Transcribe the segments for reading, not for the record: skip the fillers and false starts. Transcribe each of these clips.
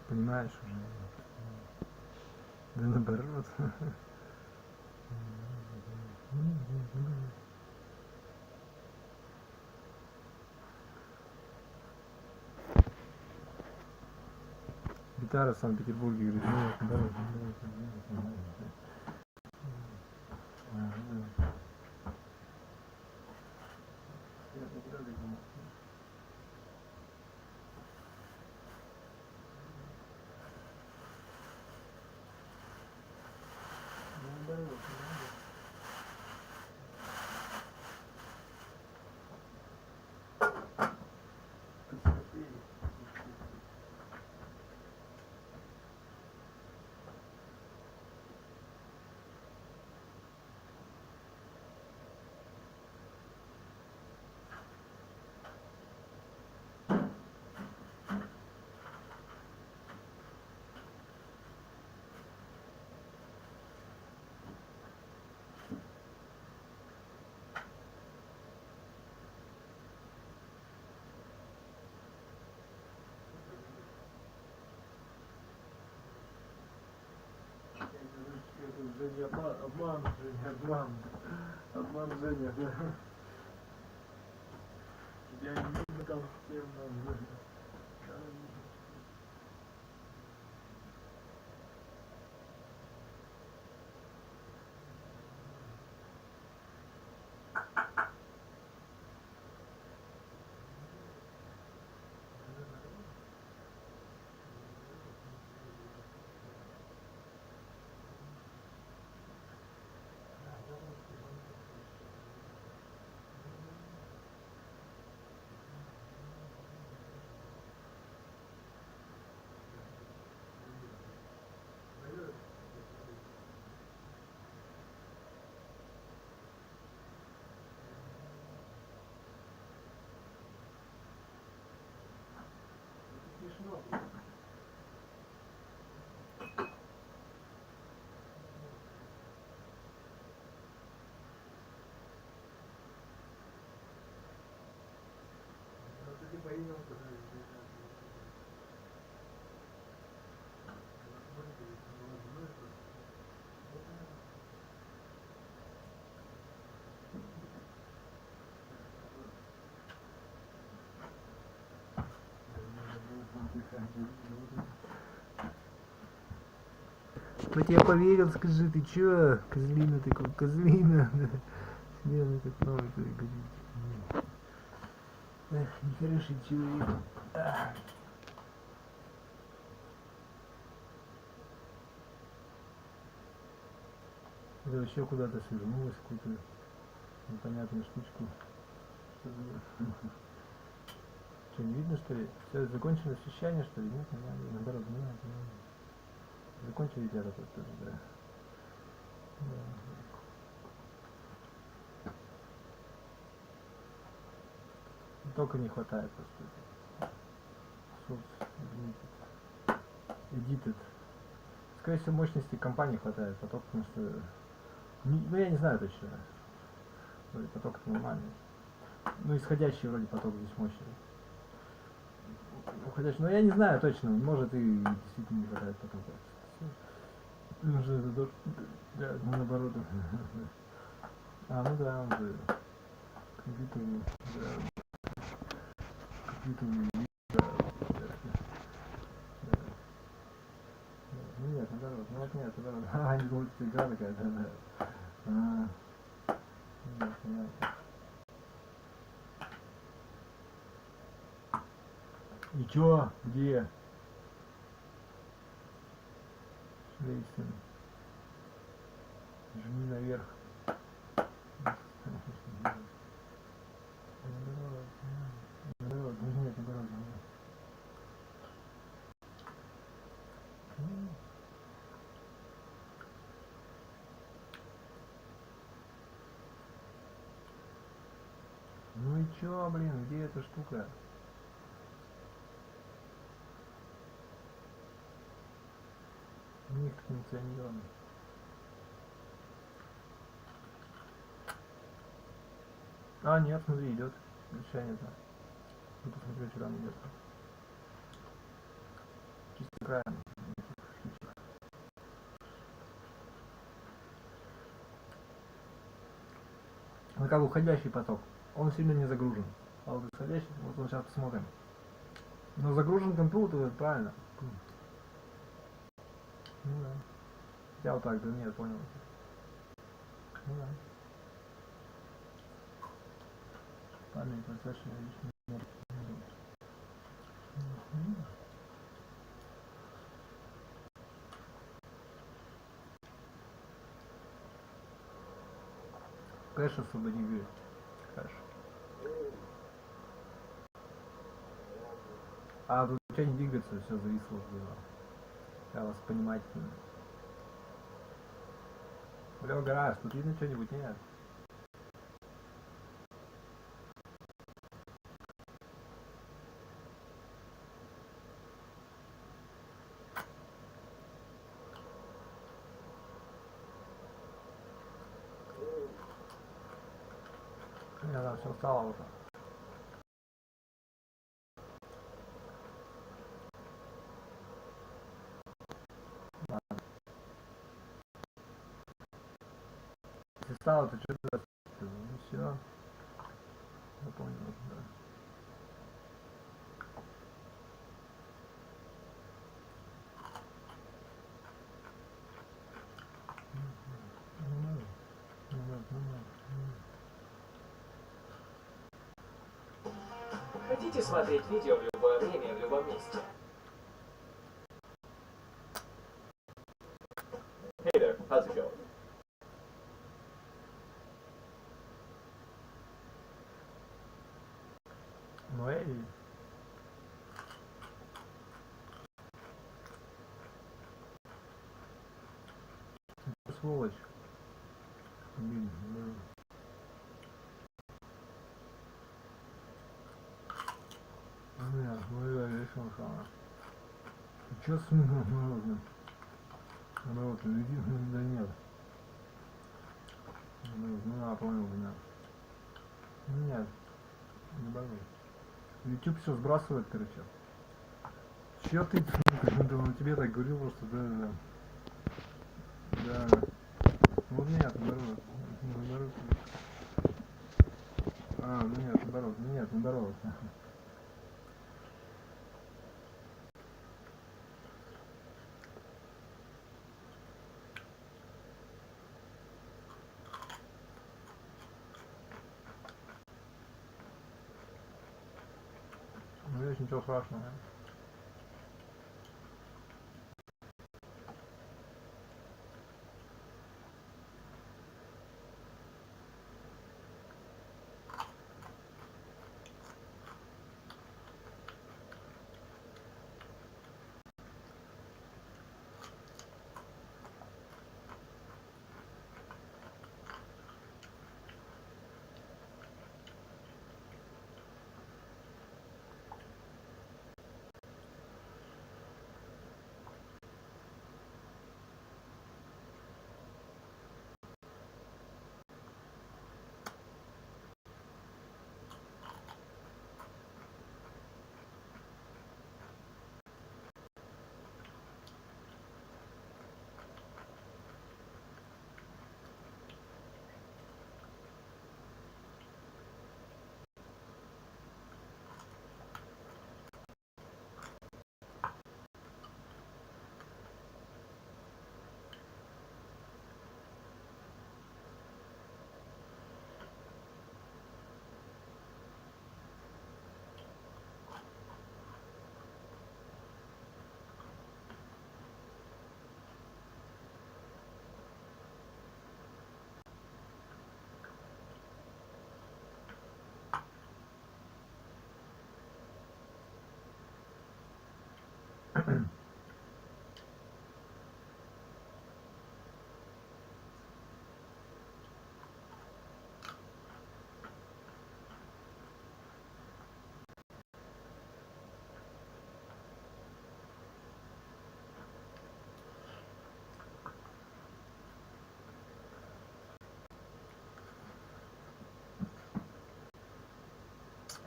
Понимаешь уже? Да наоборот. Гитара в Санкт-Петербурге, говорит, нет, Женя, обман, Женя, да. Я не видно там всем нам. Кто тебе поверил, скажи, ты чё? Козлина такой, козлина. Смелый как новый, говорит. Эх, нехороший человек. Это вообще куда-то свернулась, какую-то непонятную штучку. Что, не видно, что ли? Все, закончено освещение, что ли? Нет, не надо, наоборот, не надо. Закончили ребята тут тоже, да. Только не хватает просто. Edited. Скорее всего, мощности компании хватает, поток, потому что... Ну, я не знаю точно. Вроде поток нормальный. Ну, исходящий вроде поток здесь мощный. Уходящий, но я не знаю точно, может и действительно не хватает потока. Уже это дождь, да, наоборот. А, ну да, он же компьютерный, да. Компьютерный, да. Ну нет, наоборот, ну вот нет, наоборот. А, не думаю, что игра такая-то, да. Нет, понятно. И чё? Где? Шлейсен. Жми наверх. Ну и чё, блин, где эта штука? У них функционировано. А, нет, смотри, идет. Решение-то. Ну, посмотрю, что там идет. чисто правильно. Ну как уходящий поток, он сильно не загружен. А вот исходящий, вот он сейчас посмотрим. Но загружен компьютер, правильно. Ну да. Я вот так, да нет, понял. Ну да. Память, процессор, личный номер. Кэш освободи, говорит. Кэш. А тут ничего не двигается, все зависло. Я вас понимать. Бля, гараж, тут видно что-нибудь? Нет. Я там все стало уже. Ладно. Если стало, то что-то... Ну все. Я понял, да. Хотите смотреть видео в любое время, в любом месте? Hey there, how's it going? Ну эй. Сволочь. Блин, ну... Нет, ну я решил, что она. Че с нужно? Наоборот, иди, да нет. Ну я понял, меня. Нет, не боюсь. YouTube все сбрасывает, короче. Че ты, думаю, тебе так говорил просто, да. Да. Ну нет, наоборот. Наоборот. А, ну нет, наоборот, нет, наоборот. Ну здесь ничего страшного.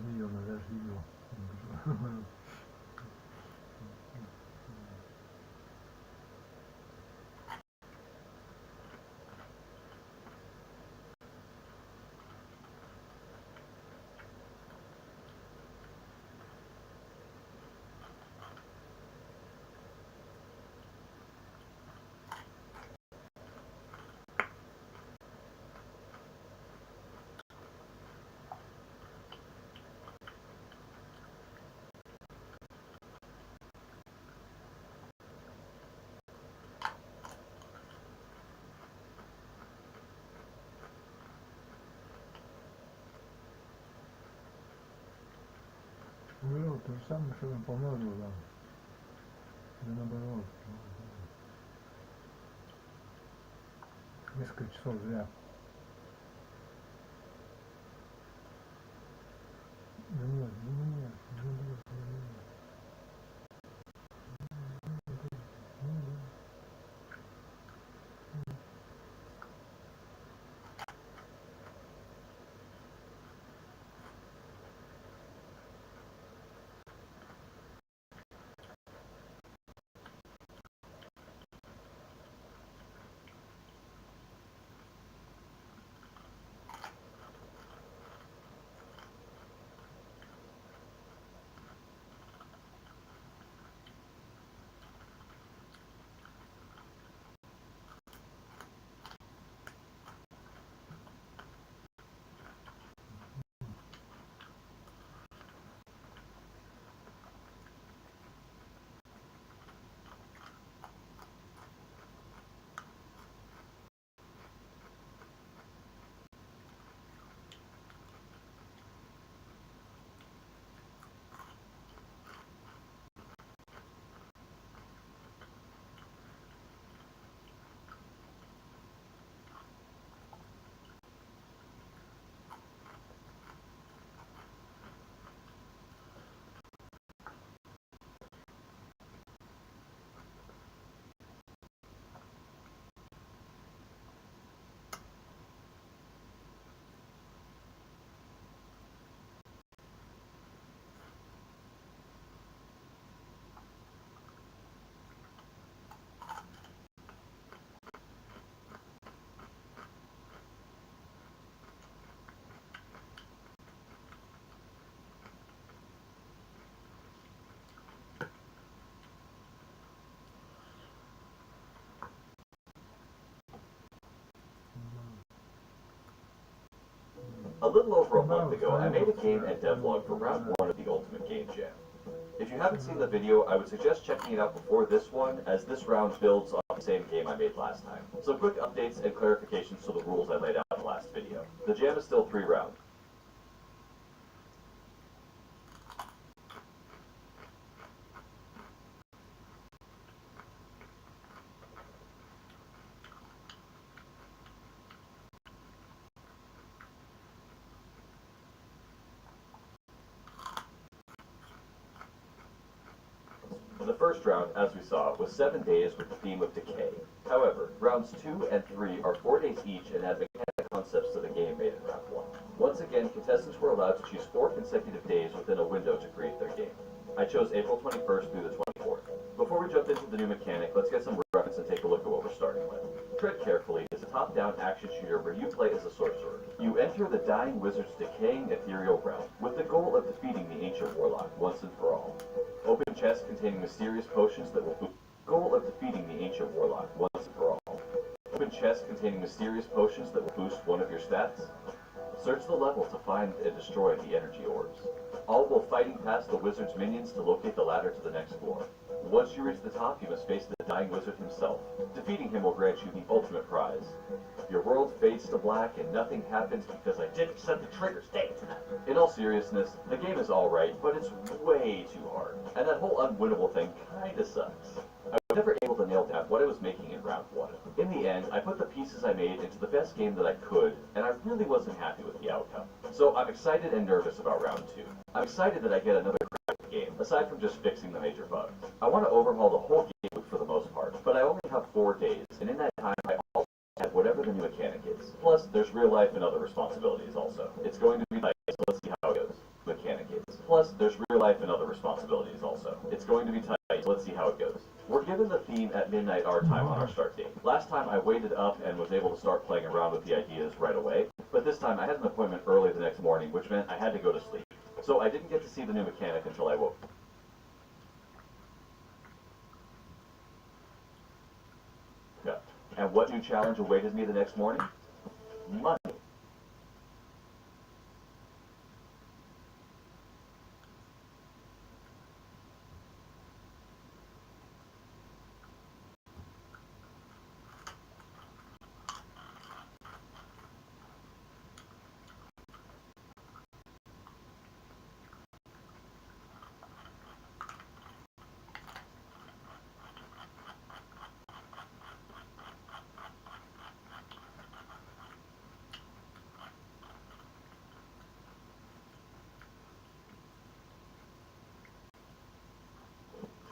Видео, наверное, видео. Наоборот, то же самое, что там помножил, да. Да наоборот. Несколько часов зря. Да нет, нет, нет. A little over a month ago, I made a game and devlog for round 1 of the Ultimate Game Jam. If you haven't seen the video, I would suggest checking it out before this one, as this round builds off the same game I made last time. Some quick updates and clarifications to the rules I laid out in the last video. The jam is still 3 rounds. The first round, as we saw, was 7 days with the theme of decay. However, rounds 2 and 3 are 4 days each and add mechanic concepts to the game made in round 1. Once again, contestants were allowed to choose 4 consecutive days within a window to create their game. I chose April 21st through the 24th. Before we jump into the new mechanic, let's get some reference and take a look at what we're starting with. Tread Carefully is a top-down action shooter where you play as a sorcerer. You enter the Dying Wizard's decaying ethereal realm with the goal of defeating the ancient warlock once and for all. Open chests containing mysterious potions that will boost goal of defeating the ancient warlock once and for all. Open chests containing mysterious potions that will boost one of your stats. Search the level to find and destroy the energy orbs. All while fighting past the wizard's minions to locate the ladder to the next floor. Once you reach the top, you must face the Dying Wizard himself. Defeating him will grant you the ultimate prize. Your world fades to black and nothing happens because I didn't set the trigger state. In all seriousness, the game is alright, but it's way too hard. And that whole unwinnable thing kinda sucks. I was never able to nail down what I was making in round 1. In the end, I put the pieces I made into the best game that I could, and I really wasn't happy with the outcome. So I'm excited and nervous about round 2. I'm excited that I get another crack at the game, aside from just fixing the major bugs. I want to overhaul the whole game for the most part, but I only have 4 days, and in that time I also add whatever the new mechanic is. Plus, there's real life and other responsibilities also. It's going to be nice, so let's see how it goes. Mechanic is. Plus, there's real life and other responsibilities also. It's going to be tight, so let's see how it goes. We're given the theme at midnight our time on our start date. Last time I waited up and was able to start playing around with the ideas right away, but this time I had an appointment early the next morning, which meant I had to go to sleep. So I didn't get to see the new mechanic until I woke. And what new challenge awaited me the next morning? Money.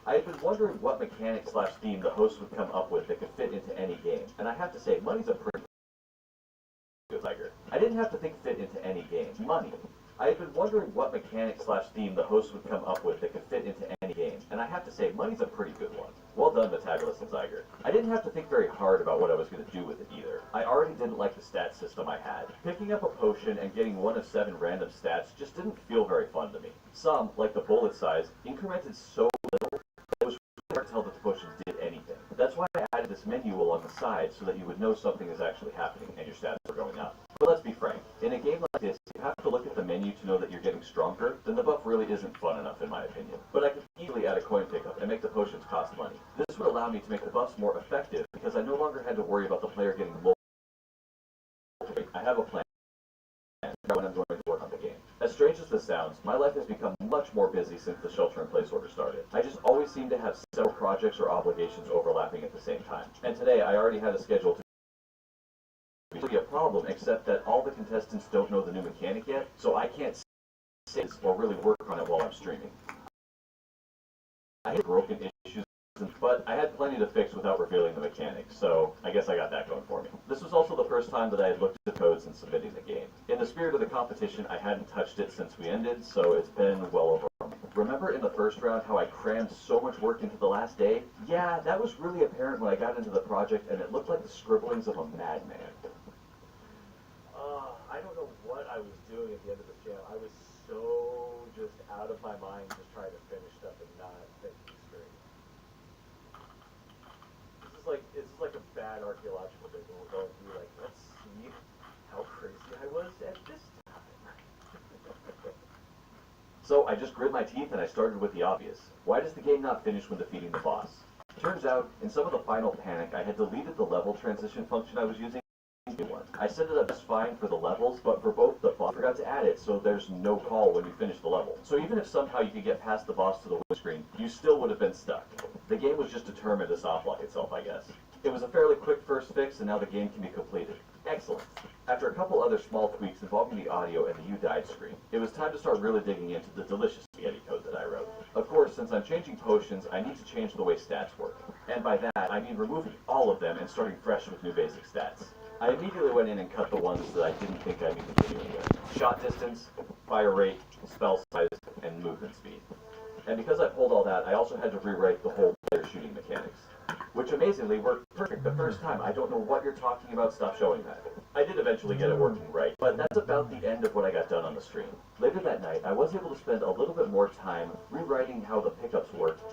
I had been wondering what mechanic slash theme the host would come up with that could fit into any game, and I have to say, money's a pretty good tiger. I didn't have to think fit into any game. Money. I had been wondering what mechanic slash theme the host would come up with that could fit into any game, and I have to say, money's a pretty good one. Well done, Metabolist and Tiger. I didn't have to think very hard about what I was going to do with it either. I already didn't like the stat system I had. Picking up a potion and getting one of 7 random stats just didn't feel very fun to me. Some, like the bullet size, incremented so little that it was really hard to tell that the potions did anything. That's why I added this menu along the side so that you would know something is actually happening and your stats are going up. But let's be frank, in a game like this, if you have to look at the menu to know that you're getting stronger, then the buff really isn't fun enough in my opinion. But I could easily add a coin pickup and make the potions cost money. This would allow me to make the buffs more effective because I no longer had to worry about the player getting low. I have a plan when I'm going to work on the game. As strange as this sounds, my life has become much more busy since the shelter-in-place order started. I just always seem to have several projects or obligations overlapping at the same time. And today I already had a schedule to be a problem, except that all the contestants don't know the new mechanic yet, so I can't say this or really work on it while I'm streaming. I had broken issues, but I had plenty to fix without revealing the mechanics, so I guess I got that going for me. This was also the first time that I had looked at the codes and submitting the game. In the spirit of the competition, I hadn't touched it since we ended, so it's been well over a month. Remember in the first round how I crammed so much work into the last day? Yeah, that was really apparent when I got into the project and it looked like the scribblings of a madman. I don't know what I was doing at the end of the jam. I was so just out of my mind just trying to finish stuff and not thinking straight. This is like a bad archaeological dig when we're going through like, let's see how crazy I was at this time. So I just grit my teeth and I started with the obvious. Why does the game not finish when defeating the boss? Turns out, in some of the final panic, I had deleted the level transition function I was using. I set it up just fine for the levels, but for both the boss, I forgot to add it so there's no call when you finish the level. So even if somehow you could get past the boss to the win screen, you still would have been stuck. The game was just determined to softlock itself, I guess. It was a fairly quick first fix, and now the game can be completed. Excellent. After a couple other small tweaks involving the audio and the You Died screen, it was time to start really digging into the delicious spaghetti code that I wrote. Of course, since I'm changing potions, I need to change the way stats work. And by that, I mean removing all of them and starting fresh with new basic stats. I immediately went in and cut the ones that I didn't think I'd be continuing with. Shot distance, fire rate, spell size, and movement speed. And because I pulled all that, I also had to rewrite the whole player shooting mechanics. Which amazingly worked perfect the first time. I don't know what you're talking about, stop showing that. I did eventually get it working right, but that's about the end of what I got done on the stream. Later that night, I was able to spend a little bit more time rewriting how the pickups worked